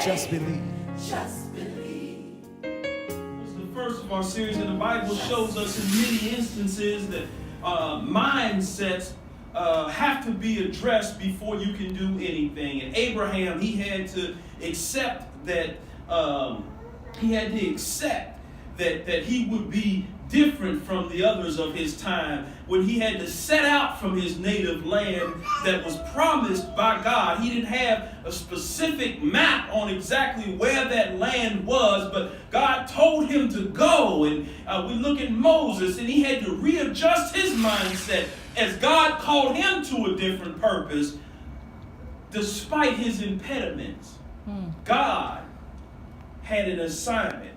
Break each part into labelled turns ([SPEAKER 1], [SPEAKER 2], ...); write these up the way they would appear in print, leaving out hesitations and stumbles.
[SPEAKER 1] Just believe.
[SPEAKER 2] Just believe.
[SPEAKER 3] This is the first of our series, and the Bible shows us in many instances that mindsets have to be addressed before you can do anything. And Abraham, he had to accept that that he would be different from the others of his time, when he had to set out from his native land that was promised by God. He didn't have a specific map on exactly where that land was, but God told him to go. And we look at Moses, and he had to readjust his mindset as God called him to a different purpose, despite his impediments. God had an assignment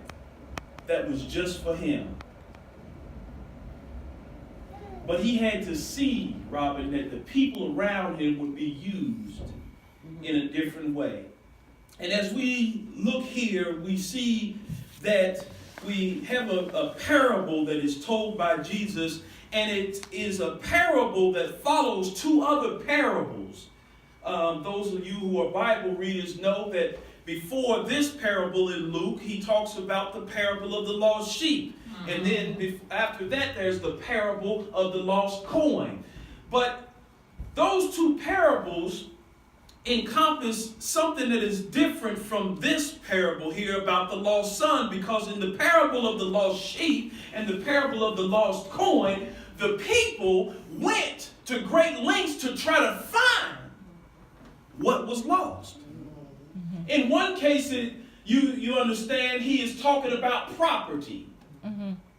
[SPEAKER 3] that was just for him. But he had to see, Robin, that the people around him would be used in a different way. And as we look here, we see that we have a parable that is told by Jesus, and it is a parable that follows two other parables. Those of you who are Bible readers know that before this parable in Luke, he talks about the parable of the lost sheep. And then after that, there's the parable of the lost coin. But those two parables encompass something that is different from this parable here about the lost son, because in the parable of the lost sheep and the parable of the lost coin, the people went to great lengths to try to find what was lost. In one case, you understand, he is talking about property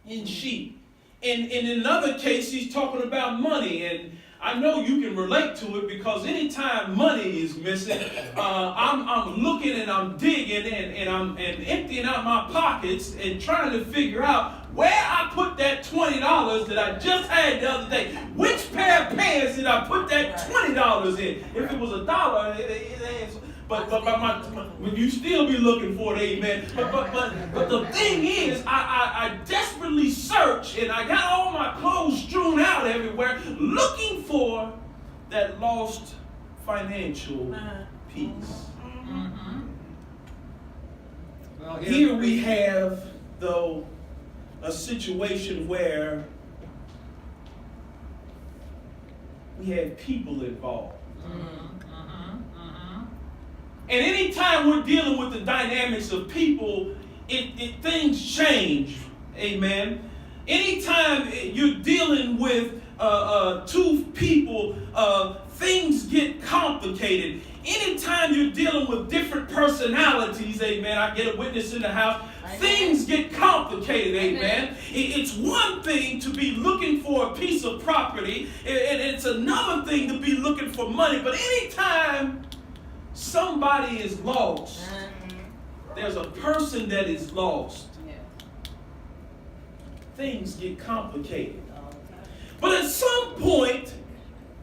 [SPEAKER 3] in sheep. And in another case, he's talking about money. And I know you can relate to it, because anytime money is missing, I'm looking and I'm digging and I'm emptying out my pockets and trying to figure out where I put that $20 that I just had the other day. Which pair of pants did I put that $20 in? If it was $1, but you still be looking for it, amen. But the thing is, I desperately search, and I got all my clothes strewn out everywhere, looking for that lost financial piece. Well, here we have, though, a situation where we have people involved. And anytime we're dealing with the dynamics of people, things change. Amen. Anytime you're dealing with two people, things get complicated. Anytime you're dealing with different personalities, amen, I get a witness in the house, things get complicated, amen. It's one thing to be looking for a piece of property, and it's another thing to be looking for money. But anytime somebody is lost, there's a person that is lost, things get complicated. But at some point,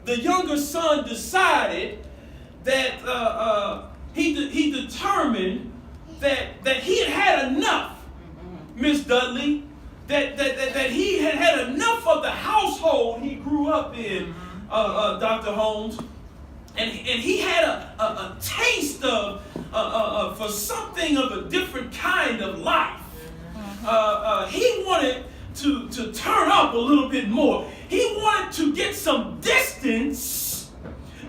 [SPEAKER 3] the younger son decided that he determined that he had enough, Miss Dudley, that he had enough of the household he grew up in, Dr. Holmes. And he had a taste of for something of a different kind of life. He wanted to turn up a little bit more. He wanted to get some distance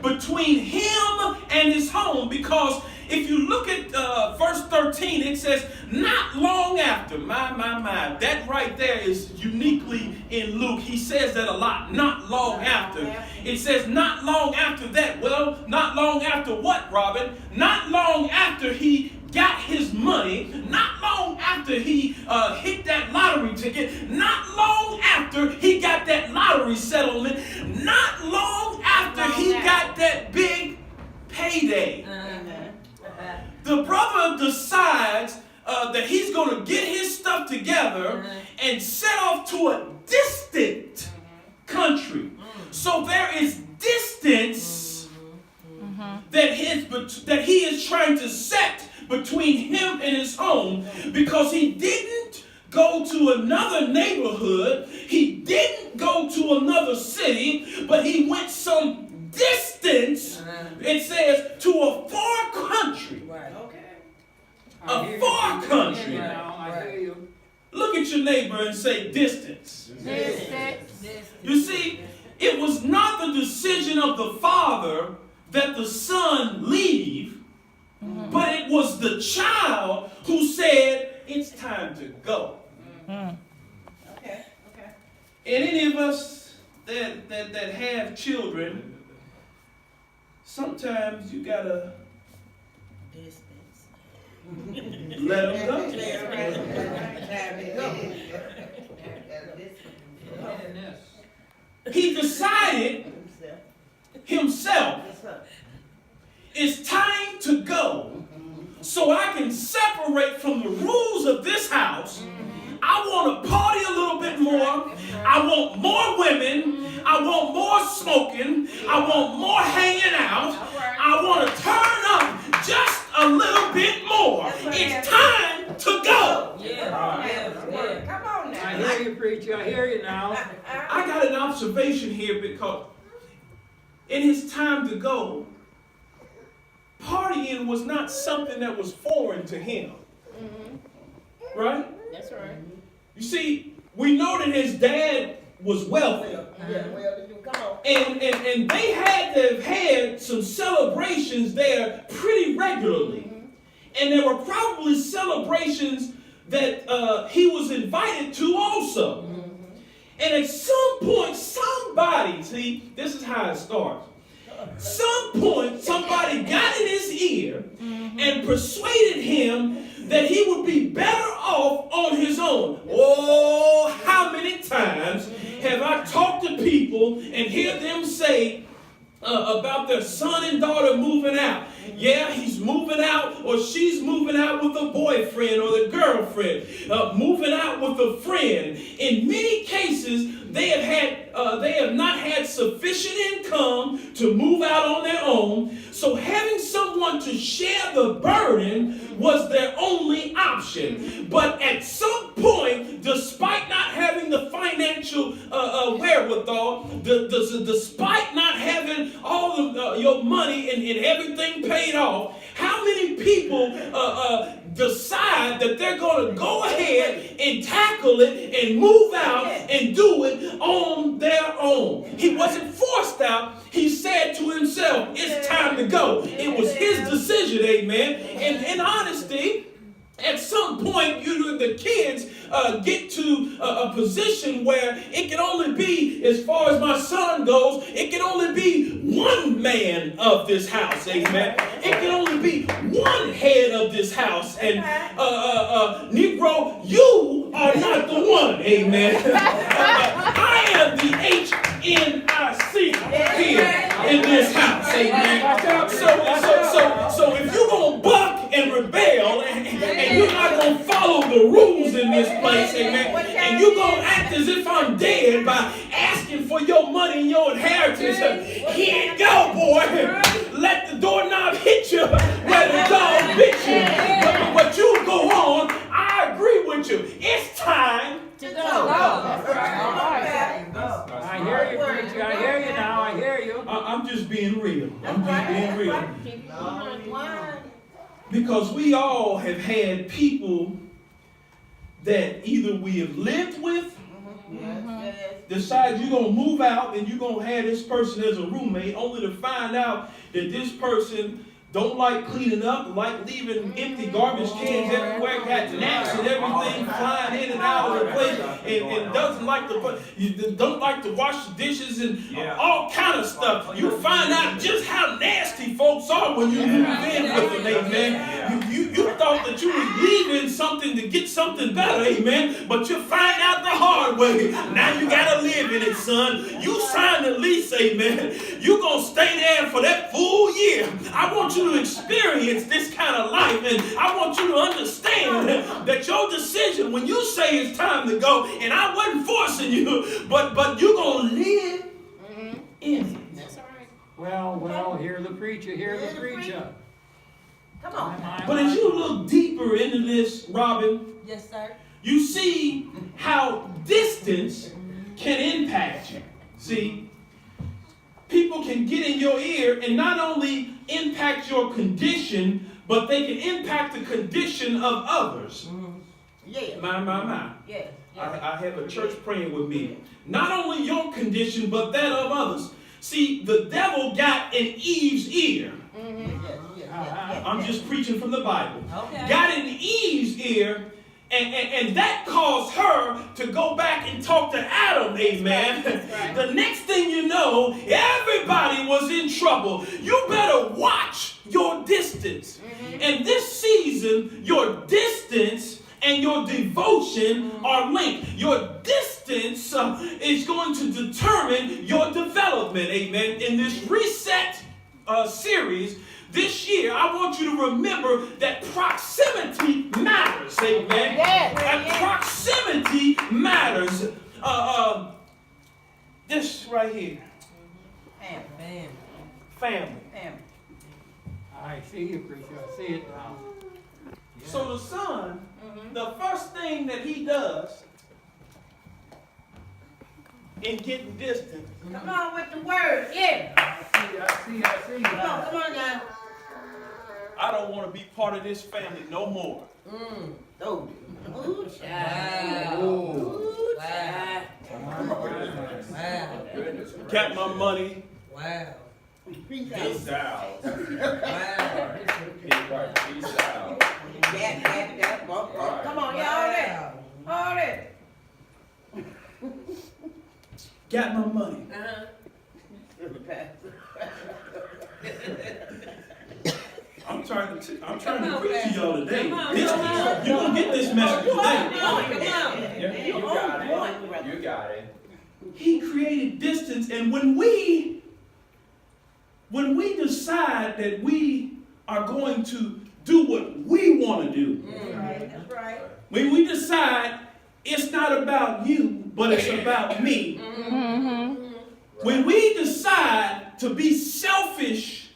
[SPEAKER 3] between him and his home, because if you look at verse 13, it says, not long after, my, that right there is uniquely in Luke. He says that a lot, not long after. It says not long after that. Well, not long after what, Robin? Not long after he got his money, not long after he hit that lottery ticket, not long after he got that lottery settlement, not long after he got that big payday. The brother decides that he's going to get his stuff together and set off to a distant country. So there is distance that he is trying to set between him and his home, because he didn't go to another neighborhood, he didn't go to another city, but he went some distance, it says, to a far country.
[SPEAKER 2] Right. Okay.
[SPEAKER 3] see, it was not the decision of the father that the son leave, but it was the child who said, it's time to go.
[SPEAKER 1] Okay.
[SPEAKER 3] And any of us that have children, sometimes you gotta let them go. He decided himself, it's time to go so I can separate from the rules of this house. I want to party a little bit more. I want more women. I want more smoking. I want more hanging out. I want to turn up just a little bit more. It's time to go.
[SPEAKER 1] Come on now.
[SPEAKER 4] I hear you, preacher. I hear you now.
[SPEAKER 3] I got an observation here because in his time to go, partying was not something that was foreign to him. Right?
[SPEAKER 1] That's right.
[SPEAKER 3] You see, we know that his dad was wealthy.
[SPEAKER 1] Come on.
[SPEAKER 3] And they had to have had some celebrations there pretty regularly. And there were probably celebrations that he was invited to also. And at some point, somebody, see, this is how it starts. Some point, somebody got in his ear and persuaded him that he would be better off on his own. Oh, how many times have I talked to people and hear them say about their son and daughter moving out? Yeah, he's moving out or she's moving out with a boyfriend or the girlfriend, moving out with a friend. In many cases, they have not had sufficient income to move out on their own. So having someone to share the burden was their only option. But at some point, despite not having the financial wherewithal, despite not having all of your money and everything paid off, how many people decide that they're going to go ahead and tackle it and move out and do it on their own? He wasn't forced out. He said to himself, it's time to go. It was his decision, amen. And in honesty, at some point, the kids get to a position where it can only be, as far as my son goes, it can only be one man of this house, amen. It can only be one head of this house. And Negro, you are not the one, amen. I am the HNIC here in this house, amen. So if you're going to buck and rebel and you're not going to follow the rules in this place, amen, and you're going to act as if I'm dead by asking for your money and your inheritance, here you go, boy. Let the doorknob hit you where the dog bit you. But you go on. I agree with you. It's time to go.
[SPEAKER 4] I hear you, preacher. I hear you now. I hear you.
[SPEAKER 3] I'm just being real. I'm just being real. Because we all have had people that either we have lived with, decide you're going to move out and you're going to have this person as a roommate, only to find out that this person don't like cleaning up, like leaving empty garbage cans everywhere, got gnats and everything flying in and out of the place, and doesn't like to wash the dishes and all kind of stuff. You find out just how nasty folks are when you move in with them, amen. You thought that you was leaving something to get something better, amen, but you find out the hard way. Now you gotta live in it, son. You signed the lease, amen. You gonna stay there for that full year. I want you to experience this kind of life, and I want you to understand that your decision when you say it's time to go, and I wasn't forcing you, but you're gonna live in it.
[SPEAKER 1] That's all right.
[SPEAKER 4] Well, hear the preacher, hear the preacher.
[SPEAKER 1] Come on.
[SPEAKER 3] But as you look deeper into this, Robin,
[SPEAKER 1] Yes, sir.
[SPEAKER 3] you see how distance can impact you. See, people can get in your ear and not only impact your condition, but they can impact the condition of others.
[SPEAKER 1] Yeah.
[SPEAKER 3] My.
[SPEAKER 1] Yeah.
[SPEAKER 3] I have a church praying with me. Not only your condition, but that of others. See, the devil got in Eve's ear. I'm just preaching from the Bible.
[SPEAKER 1] Okay.
[SPEAKER 3] Got in Eve's ear, and that caused her to go back and talk to Adam, amen.
[SPEAKER 1] Right.
[SPEAKER 3] The next thing you know, everybody was in trouble. You better watch your distance. And this season, your distance and your devotion are linked. Your distance is going to determine your development, amen. In this reset series this year, I want you to remember that proximity matters, amen.
[SPEAKER 1] Yes.
[SPEAKER 3] And proximity matters. This right here, family.
[SPEAKER 4] I see you, preacher. I see it now.
[SPEAKER 3] So the son, the first thing that he does in getting distant,
[SPEAKER 1] Come on with the word. Yeah.
[SPEAKER 4] I see.
[SPEAKER 1] Come on now.
[SPEAKER 3] I don't want to be part of this family no more.
[SPEAKER 1] Oh. Ooh, child.
[SPEAKER 4] Ooh.
[SPEAKER 1] Child.
[SPEAKER 2] Wow.
[SPEAKER 3] Got my money.
[SPEAKER 2] Wow.
[SPEAKER 1] Peace
[SPEAKER 5] Peace out.
[SPEAKER 2] Wow.
[SPEAKER 5] Peace out.
[SPEAKER 1] Come on, y'all. All that.
[SPEAKER 3] Got my money. I'm trying to preach to y'all today. You're gonna get this message today.
[SPEAKER 5] You got it. You got it.
[SPEAKER 3] He created distance, and when we decide that we are going to do what we want to do,
[SPEAKER 1] That's right.
[SPEAKER 3] when we decide it's not about you, but it's about me, when we decide to be selfish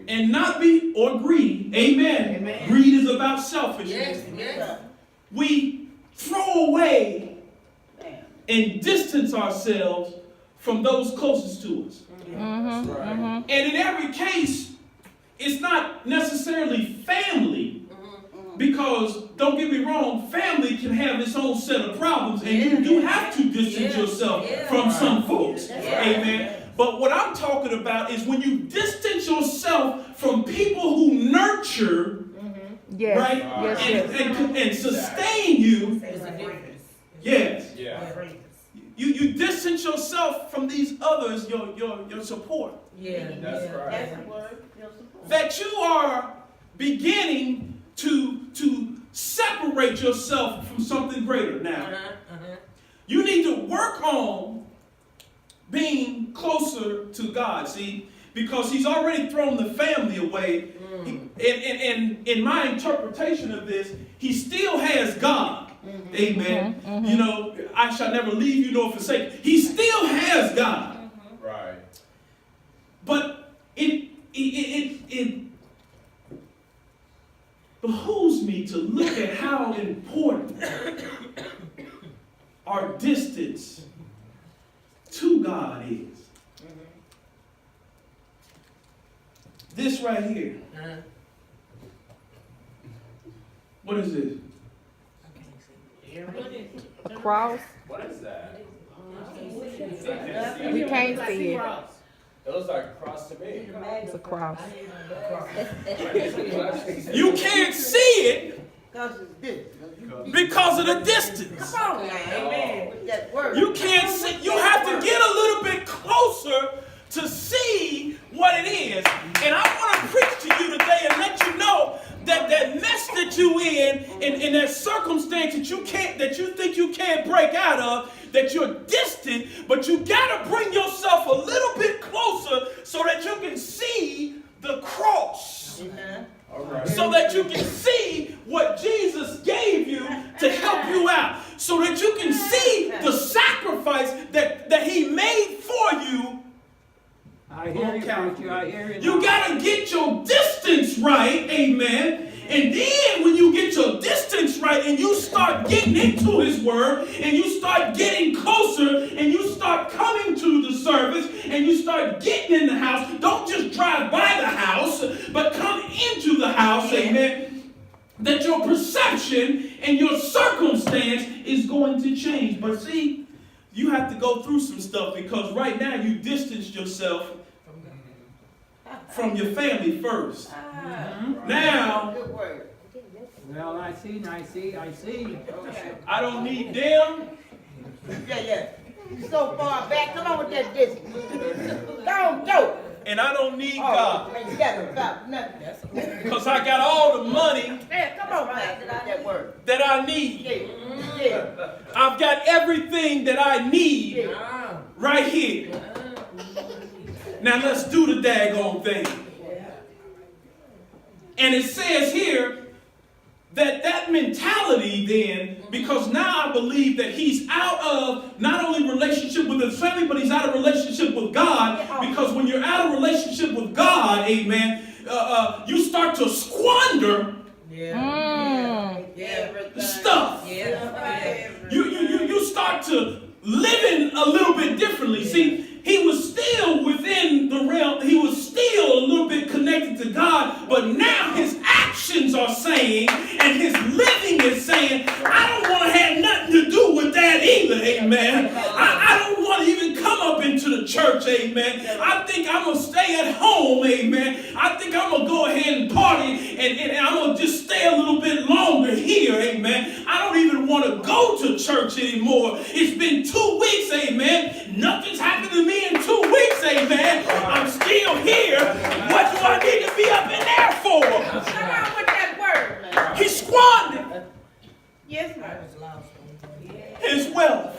[SPEAKER 3] and not be, or greedy, amen. Greed is about selfishness.
[SPEAKER 2] Yes.
[SPEAKER 3] We throw away and distance ourselves from those closest to us. And in every case, it's not necessarily family, because don't get me wrong, family can have its own set of problems, and you do have to distance yourself from some folks. Amen. But what I'm talking about is when you distance yourself from people who nurture, right, and sustain you. Yes.
[SPEAKER 5] Yeah.
[SPEAKER 3] You distance yourself from these others, your support.
[SPEAKER 2] Yeah.
[SPEAKER 5] That's right.
[SPEAKER 1] That's the word. Your support.
[SPEAKER 3] That you are beginning to separate yourself from something greater now. You need to work on being closer to God, see? Because he's already thrown the family away. And in my interpretation of this, he still has God. Amen. You know, I shall never leave you nor forsake. He still has God.
[SPEAKER 5] Right.
[SPEAKER 3] But it behooves me to look at how important our distance to God is. This right here. What is this?
[SPEAKER 6] A cross.
[SPEAKER 5] What is that?
[SPEAKER 6] We can't see it.
[SPEAKER 5] It looks like a cross to me.
[SPEAKER 6] It's a cross.
[SPEAKER 3] You can't see it because of the distance.
[SPEAKER 1] Come on now. Amen. With that word.
[SPEAKER 3] You can't see. You have to get a little bit closer to see what it is. And I want to preach to you today and let you know that that mess that you in that circumstance that you think you can't break out of, that you're distant, but you got to bring yourself a little bit closer so that you can see the cross.
[SPEAKER 5] All right.
[SPEAKER 3] So that you can see what Jesus gave you to help you out. So that you can see the sacrifice that he made for you.
[SPEAKER 4] I hear you, preacher. I hear you.
[SPEAKER 3] You got to get your distance right, amen. And then when you get your distance right and you start getting into his word and you start getting closer and you start coming to the service and you start getting in the house, don't just drive by the house, but come into the house, amen. That your perception and your circumstance is going to change. But see, you have to go through some stuff because right now you distanced yourself from your family first. Now,
[SPEAKER 1] Good word.
[SPEAKER 4] Well, I see.
[SPEAKER 1] Okay.
[SPEAKER 3] I don't need them.
[SPEAKER 1] Yeah. You so far back. Come on with that distance. Don't go.
[SPEAKER 3] And I don't need
[SPEAKER 1] Oh,
[SPEAKER 3] God.
[SPEAKER 1] ain't got about nothing.
[SPEAKER 3] Because I got all the money
[SPEAKER 1] Hey, come on back to that word.
[SPEAKER 3] that I need.
[SPEAKER 1] Yeah.
[SPEAKER 3] I've got everything that I need right here. Now let's do the daggone thing. And it says here that mentality then, because now I believe that he's out of not only relationship with his family, but he's out of relationship with God. Because when you're out of relationship with God, amen, you start to squander stuff. You start to living a little bit differently. See, he was still within the realm. He was still a little bit connected to God, but now his actions are saying, and his living is saying, I don't want to have nothing to do with that either, amen. I don't want to even come up into the church, amen. I think I'm going to stay at home, amen. I think I'm going to go ahead and party, and I'm going to just stay a little bit longer here, amen. I don't even want to go to church anymore. It's been 2 weeks, amen. Nothing's happened to me in 2 weeks, amen. I'm still here. What do I need to be up in there for?
[SPEAKER 1] Come on with that word, man.
[SPEAKER 3] He squandered
[SPEAKER 1] Yes, ma'am.
[SPEAKER 3] his wealth.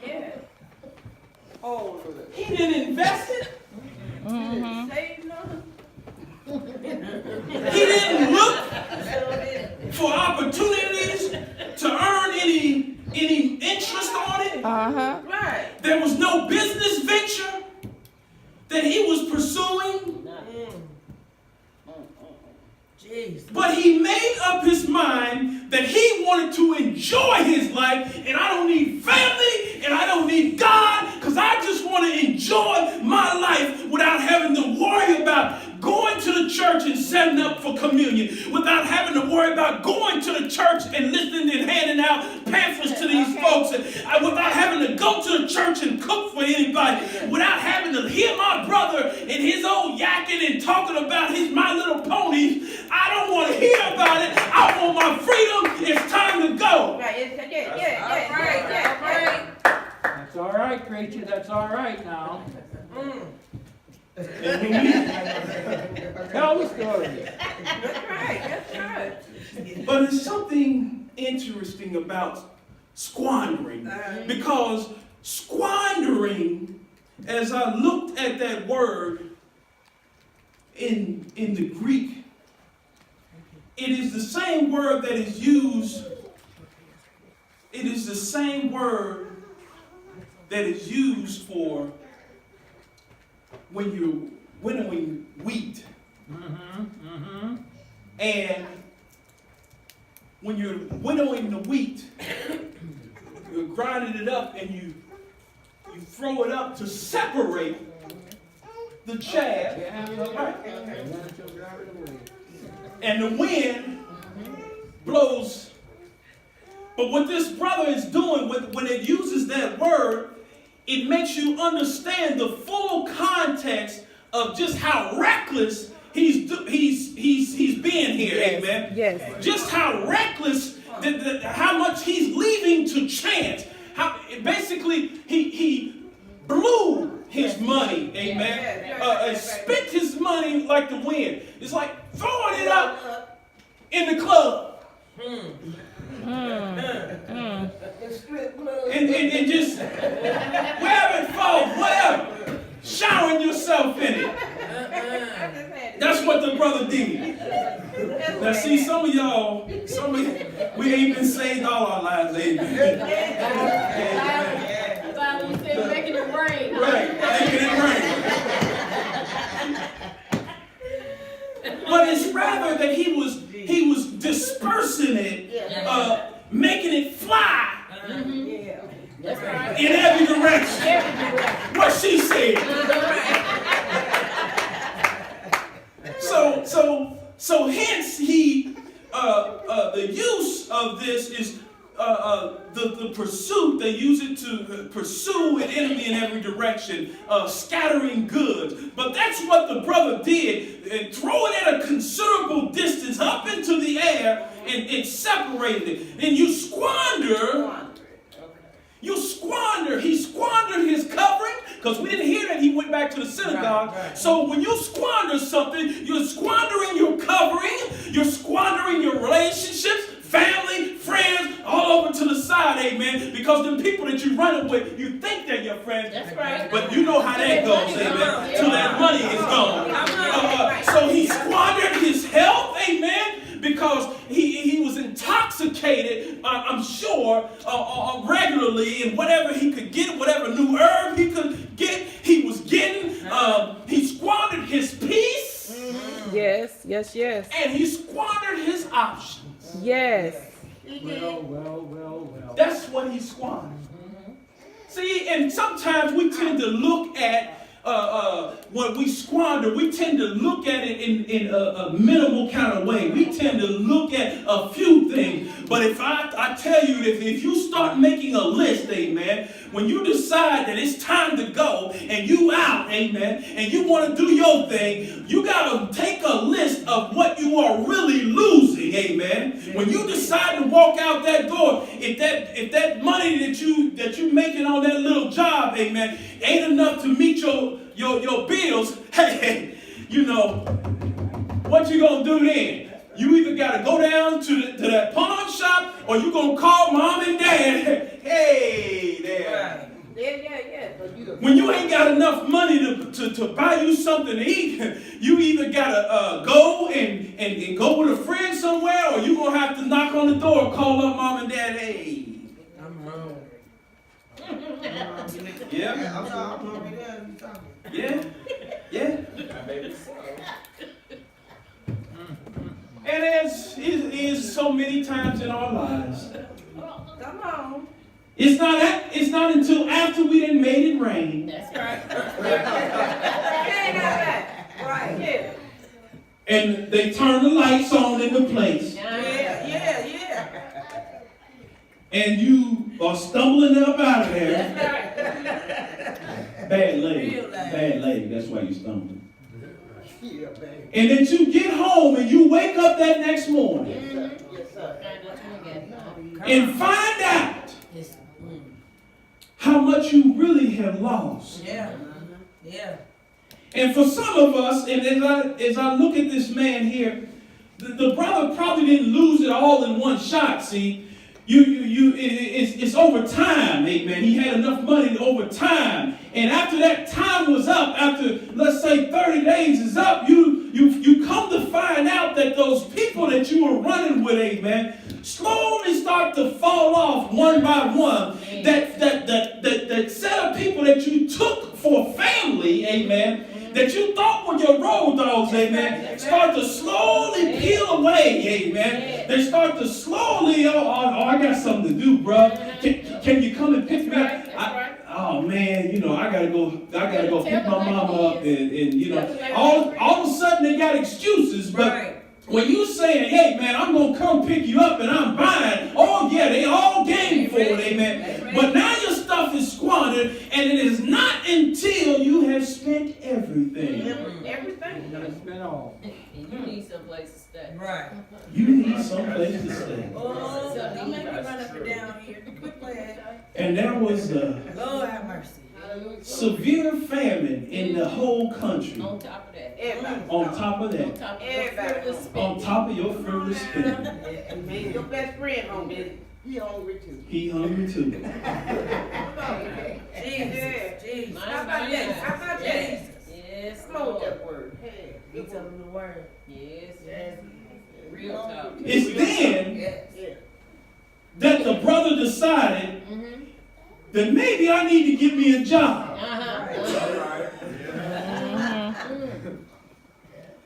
[SPEAKER 1] Yeah. Oh,
[SPEAKER 3] He didn't invest it.
[SPEAKER 1] save none.
[SPEAKER 3] He didn't look for opportunities to earn any interest on it.
[SPEAKER 1] Right.
[SPEAKER 3] There was no business venture that he was pursuing. But he made up his mind that he wanted to enjoy his life, and I don't need family, and I don't need God, because I just want to enjoy my life without having to worry about going to the church and setting up for communion, without having to worry about going to the church and listening and handing out pamphlets to these folks, and without having to go to the church and cook for anybody, without having to hear my brother and his old yakking and talking about his My Little Ponies. I don't want to hear about it. I want my freedom. It's time to go.
[SPEAKER 1] Right. Yeah.
[SPEAKER 4] That's all right, preacher. That's all right now. Tell the story.
[SPEAKER 1] That's right.
[SPEAKER 3] But there's something interesting about squandering, because squandering, as I looked at that word in the Greek, it is the same word that is used. It is the same word that is used for when you're winnowing wheat. And when you're winnowing the wheat, you're grinding it up and you throw it up to separate the chaff. Right. And the wind blows. But what this brother is doing when it uses that word, it makes you understand the full context of just how reckless he's being here, amen.
[SPEAKER 6] Yes.
[SPEAKER 3] Just how reckless, how much he's leaving to chance. How basically he blew his money, amen. Spent his money like the wind. It's like throwing it up in the club. And just wherever it falls, whatever, showering yourself in it. That's what the brother did. Now see, some of y'all, we ain't been saved all our lives, amen.
[SPEAKER 7] Making it rain.
[SPEAKER 3] Right, making it rain. But it's rather that he was dispersing it, making it fly in every direction. What she said. So hence the use of this is pursuit. They use it to pursue an enemy in every direction, scattering goods. But that's what the brother did, and throw it at a considerable distance up into the air and separate it. And he squandered his covering, because we didn't hear that he went back to the synagogue. Right. So when you squander something, you're squandering your covering, you're squandering your relationships, family, friends, all over to the side, amen. Because the people that you're running with, you think they're your friends.
[SPEAKER 7] That's right.
[SPEAKER 3] But you know how that goes, amen. Till that money is gone. So he squandered his health, amen. Because he was intoxicated, I'm sure, regularly, and whatever he could get, whatever new herb he could get, he was getting. He squandered his peace.
[SPEAKER 6] Yes.
[SPEAKER 3] And he squandered his options.
[SPEAKER 6] Yes.
[SPEAKER 4] Well.
[SPEAKER 3] That's what he squandered. See, and sometimes we tend to look at when we squander, we tend to look at it in a minimal kind of way. We tend to look at a few things. But if I tell you that if you start making a list, amen, when you decide that it's time to go and you out, amen, and you want to do your thing, you got to take a list of what you are really losing, amen. When you decide to walk out that door, if that money that you making on that little job, amen, ain't enough to meet your bills, hey, you know, what you gonna do then? You either gotta go down to that pawn shop, or you gonna call mom and dad. Hey there.
[SPEAKER 7] Yeah.
[SPEAKER 3] When you ain't got enough money to buy you something to eat, you either gotta go and go with a friend somewhere, or you gonna have to knock on the door, call up mom and dad. Hey,
[SPEAKER 1] I'm wrong.
[SPEAKER 3] Yeah.
[SPEAKER 5] Maybe so.
[SPEAKER 3] And as it is so many times in our lives,
[SPEAKER 1] Come on.
[SPEAKER 3] it's not until after we done made it rain,
[SPEAKER 7] That's right.
[SPEAKER 1] Right, yeah.
[SPEAKER 3] and they turn the lights on in the place,
[SPEAKER 1] Yeah.
[SPEAKER 3] and you are stumbling up out of there. Bad lady, that's why you stumbling.
[SPEAKER 1] Yeah, baby.
[SPEAKER 3] And then you get home and you wake up that next morning
[SPEAKER 1] Yes, sir.
[SPEAKER 3] and find out how much you really have lost.
[SPEAKER 1] Yeah.
[SPEAKER 3] And for some of us, and as I look at this man here, the brother probably didn't lose it all in one shot. See, it's over time, amen. He had enough money over time, and after that time was up, after let's say 30 days is up, you come to find out that those people that you were running with, amen, slowly start to fall off one by one. That set of people that you took for family, amen, that you thought were your road dogs, amen, start to slowly peel away, amen. They start to slowly, I got something to do, bro. Can you come and pick me up? Oh man, you know, I gotta go pick my mama up, and you know, all of a sudden they got excuses, but when you saying, hey man, I'm gonna come pick you up and I'm buying, oh yeah, they all game for it, amen. But now your stuff is squandered, and it is not until you have spent everything.
[SPEAKER 1] Everything.
[SPEAKER 4] Spent all.
[SPEAKER 7] And you need someplace to stay.
[SPEAKER 1] Right.
[SPEAKER 3] You need someplace to stay.
[SPEAKER 1] Oh, don't make me run up and down here. Quit playing.
[SPEAKER 3] And there was a
[SPEAKER 1] Lord have mercy.
[SPEAKER 3] severe famine in the whole country.
[SPEAKER 7] On top of that.
[SPEAKER 1] Everybody.
[SPEAKER 3] On top of
[SPEAKER 7] On
[SPEAKER 3] that.
[SPEAKER 7] top of
[SPEAKER 1] Everybody.
[SPEAKER 7] your frivolous
[SPEAKER 3] On
[SPEAKER 7] spending.
[SPEAKER 3] top of your frivolous spending.
[SPEAKER 1] And man, your best friend home, did it? He hungry too.
[SPEAKER 3] He hungry too.
[SPEAKER 1] Jesus.
[SPEAKER 7] My,
[SPEAKER 1] How about
[SPEAKER 7] my,
[SPEAKER 1] that? How about that?
[SPEAKER 7] yes. Yes.
[SPEAKER 1] Come on with
[SPEAKER 7] Lord.
[SPEAKER 1] that word. Hey,
[SPEAKER 7] He tell him the word. Yes. Real talk.
[SPEAKER 3] It's then
[SPEAKER 1] Yeah.
[SPEAKER 3] that the brother decided that maybe I need to get me a job.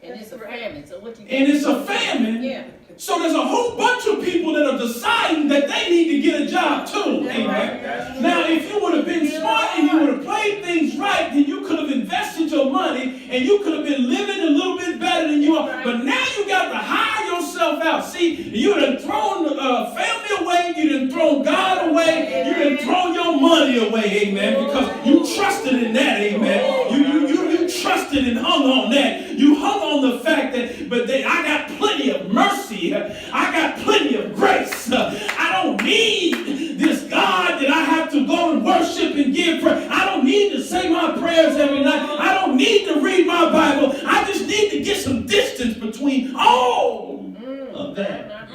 [SPEAKER 7] And it's a famine. So what you
[SPEAKER 3] And it's a famine.
[SPEAKER 7] Yeah.
[SPEAKER 3] So there's a whole bunch of people that are deciding that they need to get a job too. Amen. Now, if you would have been smart and you would have played things right, then you could have invested your money and you could have been living a little bit better than you are. But now you got to hire yourself out. See, you done thrown family away, you done thrown God away. You done thrown your money away, amen, because you trusted in that, amen. You trusted and hung on that. You hung on the fact that, I got plenty of mercy. I got plenty of grace. I don't need this God that I have to go and worship and give prayer. I don't need to say my prayers every night. I don't need to read my Bible. I just need to get some distance between all of that.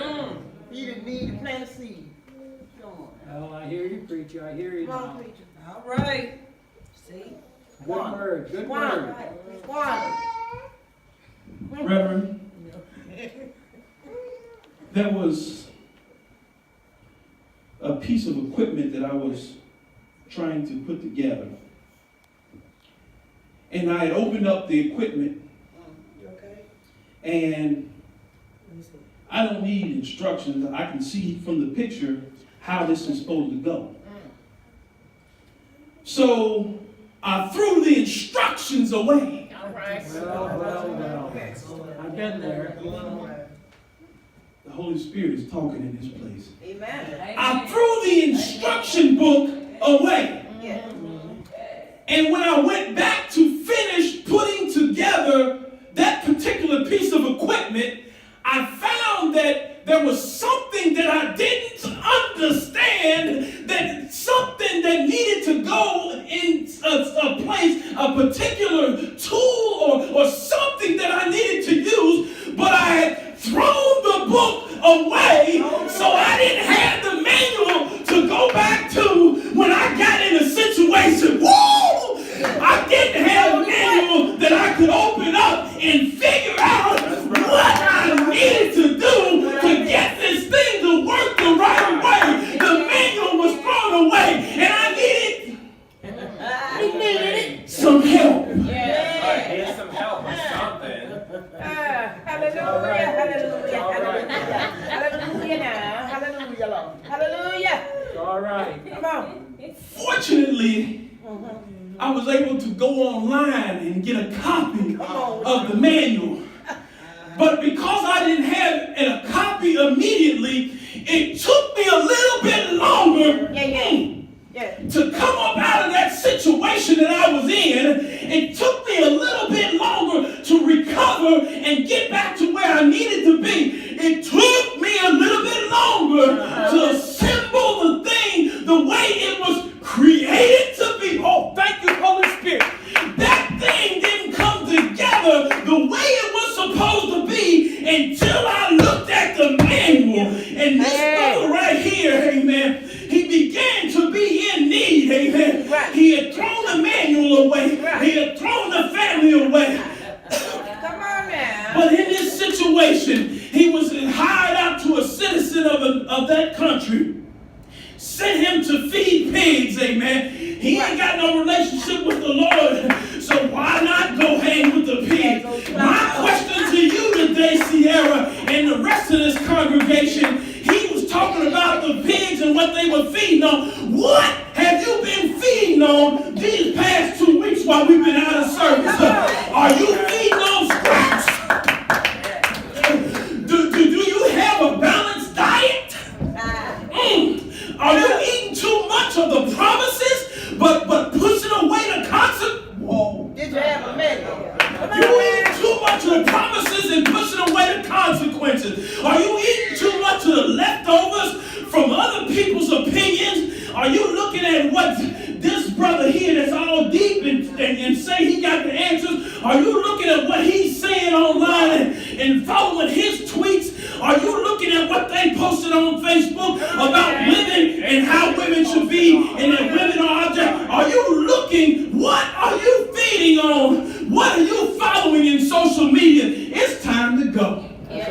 [SPEAKER 1] He didn't need to plant a seed.
[SPEAKER 4] Oh, I hear you, preacher. I hear you
[SPEAKER 1] Come on,
[SPEAKER 4] now.
[SPEAKER 1] preacher.
[SPEAKER 7] All right. See?
[SPEAKER 4] Good word. Good
[SPEAKER 1] One.
[SPEAKER 4] word.
[SPEAKER 1] One.
[SPEAKER 3] Reverend, there was a piece of equipment that I was trying to put together. And I had opened up the equipment, and I don't need instructions. I can see from the picture how this is supposed to go. So I threw the instructions away.
[SPEAKER 7] All right.
[SPEAKER 4] Well. I've been there.
[SPEAKER 3] The Holy Spirit is talking in this place.
[SPEAKER 1] Amen.
[SPEAKER 3] I threw the instruction book away.
[SPEAKER 1] Yeah.
[SPEAKER 3] And when I went back to finish putting together that particular piece of equipment, I found that there was something that I didn't understand, that something that needed to go in a place, a particular tool or something that I needed to use, but I had thrown the book away, so I didn't have the manual to go back to when I got in a situation. Woo! I didn't have a manual that I could open up and figure out what I needed to do to get this thing to work the right way. The manual was thrown away, and I needed some help.
[SPEAKER 5] I need some help with something.
[SPEAKER 1] Hallelujah, hallelujah, hallelujah. Hallelujah now. Hallelujah, Lord. Hallelujah.
[SPEAKER 4] All right.
[SPEAKER 1] Come on.
[SPEAKER 3] Fortunately, I was able to go online and get a copy of the manual. But because I didn't have a copy immediately, it took me a little bit longer to come up out of that situation that I was in. It took me a little bit longer to recover and get back to where I needed to be. It took me a little bit longer to assemble the thing the way it was created to be. Oh, thank you, Holy Spirit. That thing didn't come together the way it was supposed to be until I looked at the manual. And this brother right here, amen, he began to be in need, amen.
[SPEAKER 1] Right.
[SPEAKER 3] He had thrown the manual away.
[SPEAKER 1] Right.
[SPEAKER 3] He had thrown the family away.
[SPEAKER 1] Come on now.
[SPEAKER 3] But in this situation, he was hired out to a citizen of that country. Sent him to feed pigs, amen. He ain't got no relationship with the Lord, so why not go hang with the pigs? My question to you today, Sierra, and the rest of this congregation, he was talking about the pigs and what they were feeding on. What have you been feeding on these past 2 weeks while we've been out of service? Are you feeding on scraps? Do you have a balanced diet? Are you eating too much of the promises, but pushing away the consequences? Whoa.
[SPEAKER 1] Did you have a manual?
[SPEAKER 3] You eating too much of the promises and pushing away the consequences? Are you eating too much of the leftovers from other people's opinions? Are you looking at what this brother here that's all deep and say he got the answers? Are you looking at what he's saying online and following his tweets? Are you looking at what they posted on Facebook about women and how women should be and that women are objects? Are you looking? What are you feeding on? What are you following in social media? It's time to go.
[SPEAKER 1] Good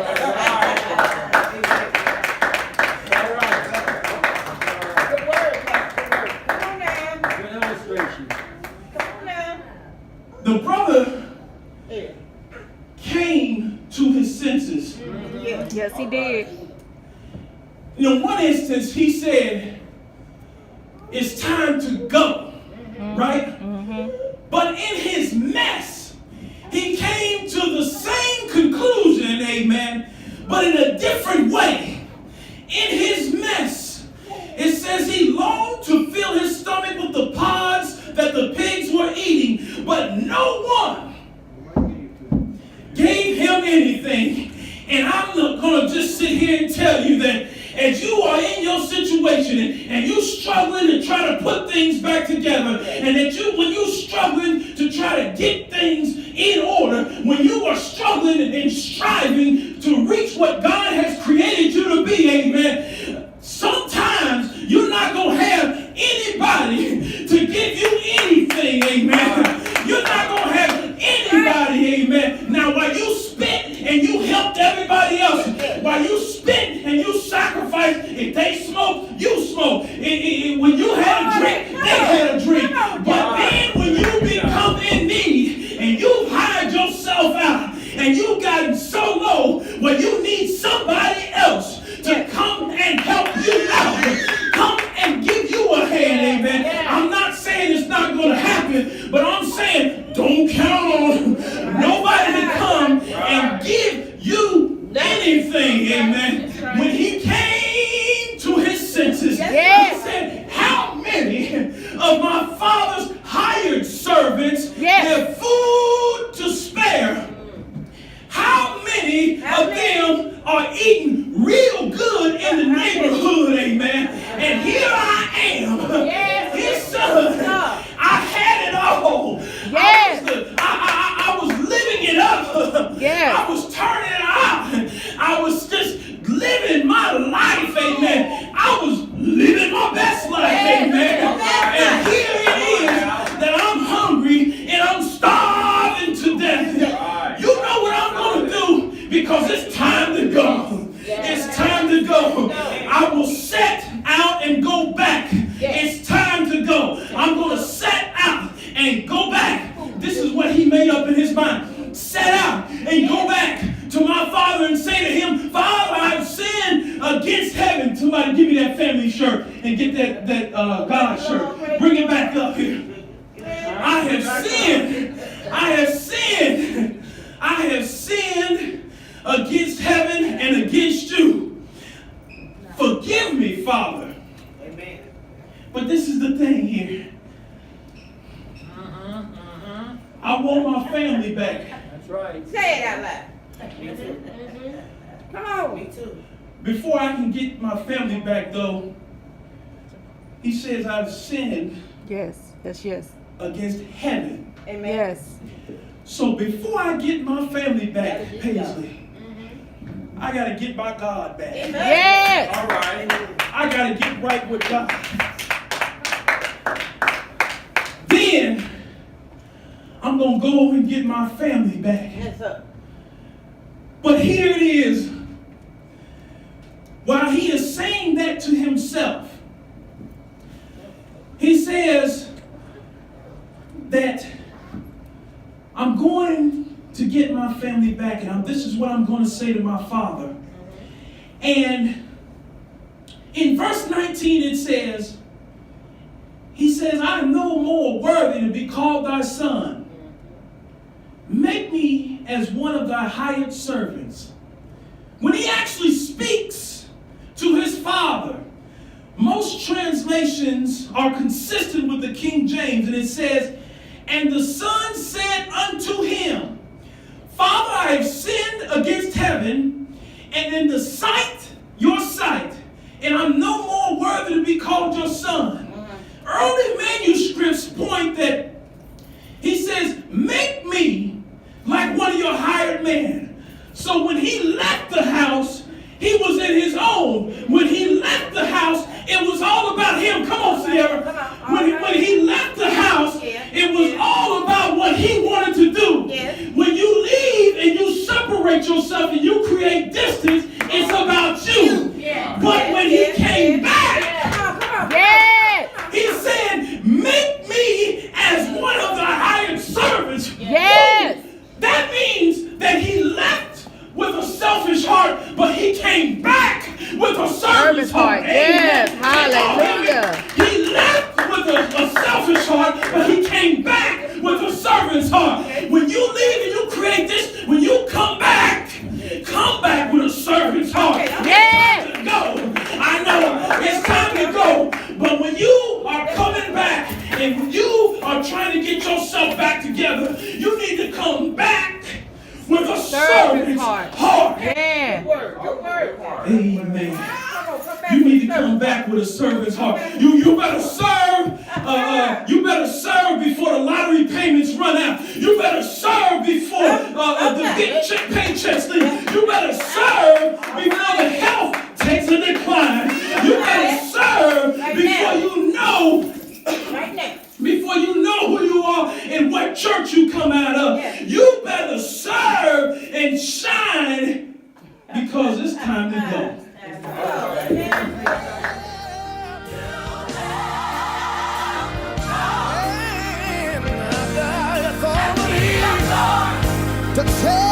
[SPEAKER 1] word, Pastor. Come on now.
[SPEAKER 4] Good illustration.
[SPEAKER 1] Come on now.
[SPEAKER 3] The brother
[SPEAKER 1] Yeah.
[SPEAKER 3] came to his senses.
[SPEAKER 1] Yeah.
[SPEAKER 6] Yes, he did.
[SPEAKER 3] In one instance, he said, it's time to go, right? But in his mess, he came to the same conclusion, amen, but in a different way. In his mess, but no one gave him anything. And I'm not going to just sit here and tell you that as you are in your situation and you struggling to try to put things back together, and that when you struggling to try to get things in order, when you are struggling and striving to reach what God has created you to be, amen, sometimes you're not going to have anybody to give you anything, amen. You're not going to have anybody, amen. Now, while you spent and you helped everybody else, while you spent and you sacrificed, if they smoke, you smoke. When you had a drink, they had a drink. But then when you become in need and you've hired yourself out and you've gotten so low where you need somebody else to come and help you out, come and give you a hand, amen. I'm not saying it's not going to happen, but I'm saying don't count on nobody to come and give you anything, amen. When he came to his senses, he said, how many of my father's hired servants have food to spare? How many of them are eating real good in the neighborhood, amen? And here I am, his son. I had it all. I was living it up. I was turning it out. I was just living my life, amen. I was living my best life, amen. And here it is that I'm hungry and I'm starving to death. You know what I'm going to do? Because it's time to go. It's time to go. I will set out and go back. It's time to go. I'm going to set out and go back. This is what he made up in his mind. Set out and go back to my father and say to him, Father, I've sinned against heaven. Somebody give me that family shirt and get that God shirt. Bring it back up here. I have sinned. I have sinned. I have sinned against heaven and against you. Forgive me, Father.
[SPEAKER 1] Amen.
[SPEAKER 3] But this is the thing here. I want my family back.
[SPEAKER 4] That's right.
[SPEAKER 1] Say it out loud. Come on. Me too.
[SPEAKER 3] Before I can get my family back, though, he says I've sinned
[SPEAKER 6] Yes.
[SPEAKER 3] against heaven.
[SPEAKER 1] Amen.
[SPEAKER 6] Yes.
[SPEAKER 3] So before I get my family back, Paisley, I got to get my God back.
[SPEAKER 1] Amen.
[SPEAKER 6] Yes.
[SPEAKER 5] All right.
[SPEAKER 3] I got to get right with God. Then I'm going to go and get my family back.
[SPEAKER 1] Yes, sir.
[SPEAKER 3] But here it is. While he is saying that to himself, he says that I'm going to get my family back, and this is what I'm going to say to my father. And in verse 19 it says, he says, I am no more worthy to be called thy son. Make me as one of thy hired servants. When he actually speaks to his father, most translations are consistent with the King James, and it says, and the son said unto him, Father, I have sinned against heaven, and in the sight, your sight, and I'm no more worthy to be called your son. Early manuscripts point that he says, make me like one of your hired men. So when he left the house, he was in his own. When he left the house, it was all about him. Come on, Sierra. When he left the house, it was all about what he wanted to do. When you leave and you separate yourself and you create distance, it's about you. But when he came back, he said, make me as one of the hired servants. That means that he left with a selfish heart, but he came back with a service heart.
[SPEAKER 6] Yes, hallelujah.
[SPEAKER 3] He left with a selfish heart, but he came back with a servant's heart. When you leave and you create this, when you come back with a servant's heart.
[SPEAKER 6] Yes.
[SPEAKER 3] It's time to go. I know it's time to go, but when you are coming back and when you are trying to get yourself back together, together. You need to come back with a servant's heart.
[SPEAKER 6] Yeah.
[SPEAKER 1] Good word.
[SPEAKER 3] Amen.
[SPEAKER 1] Come on, come back.
[SPEAKER 3] You need to come back with a servant's heart. You better serve. You better serve before the lottery payments run out. You better serve before the big paychecks leave. You better serve before the health takes a decline. You better serve before you know.
[SPEAKER 1] Right now.
[SPEAKER 3] Before you know who you are and what church you come out of. You better serve and shine because it's time to go.
[SPEAKER 8] To tell